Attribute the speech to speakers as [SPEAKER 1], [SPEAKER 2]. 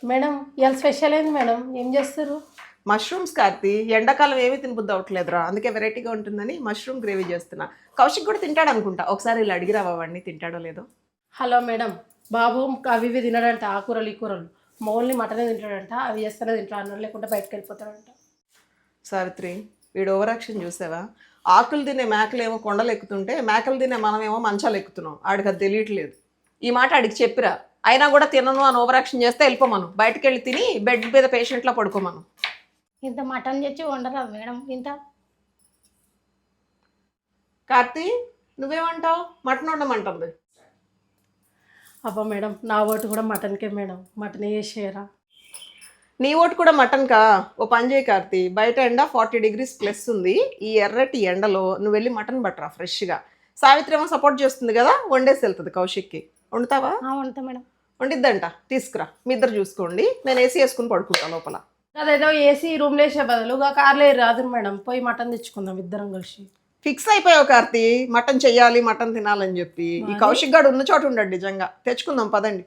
[SPEAKER 1] Madam ఇవాళ special ఏంది madam? ఏం చేస్తారు?
[SPEAKER 2] మష్రూమ్స్ కార్తీ, ఎండాకాలం ఏమీ తినబుద్ధి అవట్లేదురా, అందుకే వెరైటీగా ఉంటుందని మష్రూమ్ గ్రేవీ చేస్తున్నా. కౌశిక్ కూడా తింటాడు అనుకుంటా, ఒకసారి ఇలా అడిగిరావా వాడిని తింటాడో లేదో.
[SPEAKER 1] హలో మేడం, బాబు అవి ఇవి తినడంట, ఆ కూరలు ఈ కూరలు, ఓన్లీ మటనే తింటాడంట. అవి చేస్తేనే తింటాడు, అన్నం లేకుంటే బయటకు వెళ్ళిపోతాడంట.
[SPEAKER 2] సావిత్రి, వీడు ఓవర్ యాక్షన్ చూసావా? ఆకులు తినే మేకలు ఏమో కొండలు ఎక్కుతుంటే మేకలు తినే మనమేమో మంచాలు ఎక్కుతున్నాం. ఆడికి అది తెలియట్లేదు. ఈ మాట ఆడికి చెప్పిరా. అయినా కూడా తినను అని ఓవర్ యాక్షన్ చేస్తే వెళ్ళిపోమను, బయటకు వెళ్ళి తిని బెడ్ మీద పేషెంట్లా పడుకోమను.
[SPEAKER 3] ఇంత మటన్ తెచ్చి వండరా మేడం ఇంత?
[SPEAKER 2] కార్తీ, నువ్వేమంటావు? మటన్ వండమంటుంది.
[SPEAKER 1] అబ్బా మేడం, నా ఓటు కూడా మటన్కే మేడం, మటనే చేసేయరా.
[SPEAKER 2] నీ ఓటు కూడా మటన్ కా? ఓ పని చేయి కార్తీ, బయట ఎండ 40 degrees ప్లస్ ఉంది. ఈ ఎర్రటి ఎండలో నువ్వు వెళ్ళి మటన్ బట్టరా ఫ్రెష్గా. సావిత్రి ఏమో సపోర్ట్ చేస్తుంది కదా, వండేసి వెళ్తుంది కౌశిక్కి. వండుతావా?
[SPEAKER 3] వండుతా మేడం.
[SPEAKER 2] వండిద్దంట, తీసుకురా. మీ ఇద్దరు చూసుకోండి, నేను ఏసీ వేసుకుని పడుకుంటాను లోపల.
[SPEAKER 1] అదేదో ఏసీ రూమ్లో వేసే బదులుగా కార్లో రాదు మేడం, పోయి మటన్ తెచ్చుకుందాం ఇద్దరం కలిసి.
[SPEAKER 2] ఫిక్స్ అయిపోయావు కార్తీ, మటన్ చెయ్యాలి, మటన్ తినాలని చెప్పి. ఈ కౌశిక్ గాడు ఉన్న చోట ఉండడు నిజంగా. తెచ్చుకుందాం పదండి.